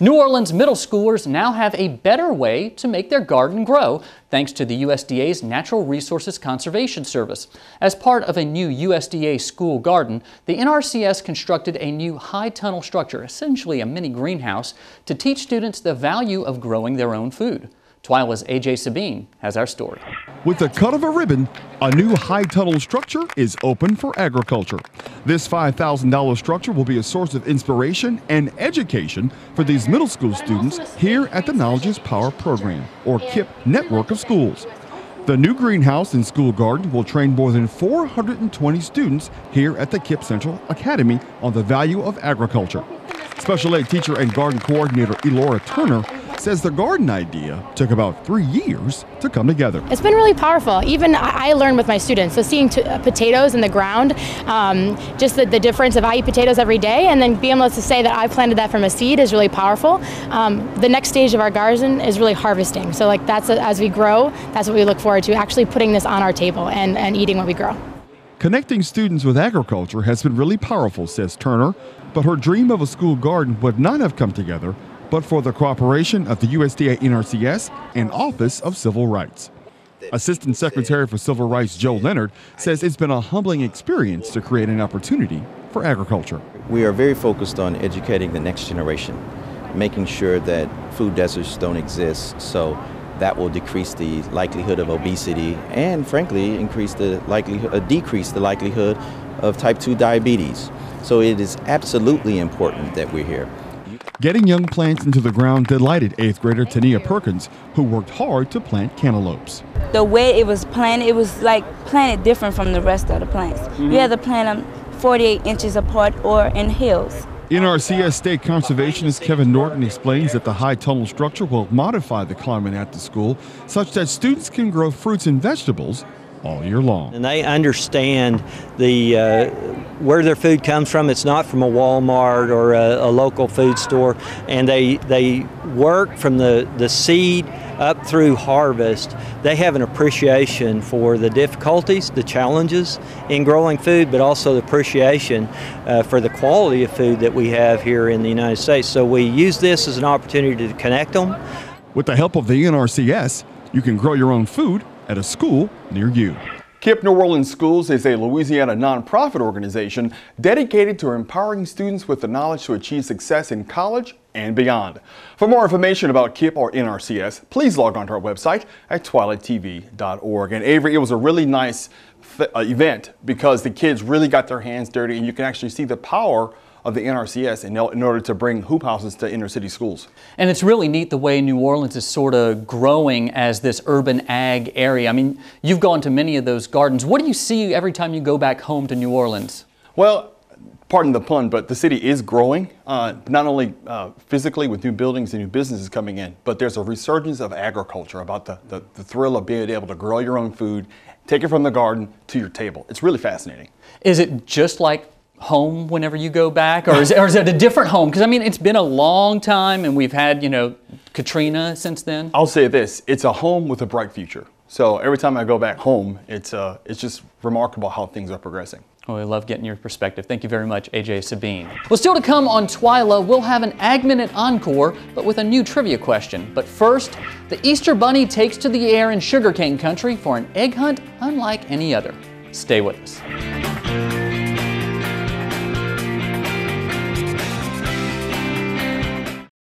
New Orleans middle schoolers now have a better way to make their garden grow, thanks to the USDA's Natural Resources Conservation Service. As part of a new USDA school garden, the NRCS constructed a new high tunnel structure, essentially a mini greenhouse, to teach students the value of growing their own food. TWILA's AJ Sabine has our story. With the cut of a ribbon, a new high tunnel structure is open for agriculture. This $5,000 structure will be a source of inspiration and education for these middle school students here at the Knowledge is Power program, or KIPP network of schools. The new greenhouse and school garden will train more than 420 students here at the KIPP Central Academy on the value of agriculture. Special ed teacher and garden coordinator Elora Turner says the garden idea took about 3 years to come together. It's been really powerful. Even I learned with my students. So seeing potatoes in the ground, just the difference of I eat potatoes every day, and then being able to say that I planted that from a seed is really powerful. The next stage of our garden is really harvesting. So like as we grow, that's what we look forward to, actually putting this on our table and eating what we grow. Connecting students with agriculture has been really powerful, says Turner, but her dream of a school garden would not have come together but for the cooperation of the USDA NRCS and Office of Civil Rights. Assistant Secretary for Civil Rights Joe Leonard says it's been a humbling experience to create an opportunity for agriculture. We are very focused on educating the next generation, making sure that food deserts don't exist, so that will decrease the likelihood of obesity and, frankly, decrease the likelihood of type 2 diabetes. So it is absolutely important that we're here. Getting young plants into the ground delighted 8th grader Tania Perkins, who worked hard to plant cantaloupes. The way it was planted, it was like planted different from the rest of the plants. You had to plant them 48 inches apart or in hills. NRCS State Conservationist Kevin Norton explains that the high tunnel structure will modify the climate at the school such that students can grow fruits and vegetables all year long. And they understand where their food comes from. It's not from a Walmart or a local food store, and they work from the seed up through harvest. They have an appreciation for the difficulties, the challenges in growing food, but also the appreciation for the quality of food that we have here in the United States. So we use this as an opportunity to connect them. With the help of the NRCS, you can grow your own food at a school near you. KIPP New Orleans Schools is a Louisiana nonprofit organization dedicated to empowering students with the knowledge to achieve success in college and beyond. For more information about KIPP or NRCS, please log on to our website at twilatv.org. And Avery, it was a really nice event because the kids really got their hands dirty, and you can actually see the power of the NRCS in order to bring hoop houses to inner city schools. And it's really neat the way New Orleans is sort of growing as this urban ag area. I mean, you've gone to many of those gardens. What do you see every time you go back home to New Orleans? Well, pardon the pun, but the city is growing, not only physically with new buildings and new businesses coming in, but there's a resurgence of agriculture, about the thrill of being able to grow your own food, take it from the garden to your table. It's really fascinating. Is it just like home whenever you go back, or is it a different home? Because I mean, it's been a long time, and we've had, Katrina since then. I'll say this: it's a home with a bright future. So every time I go back home, it's just remarkable how things are progressing. Oh, I love getting your perspective. Thank you very much, AJ Sabine. Well, still to come on TWILA, we'll have an Ag Minute Encore, but with a new trivia question. But first, the Easter Bunny takes to the air in sugarcane country for an egg hunt unlike any other. Stay with us.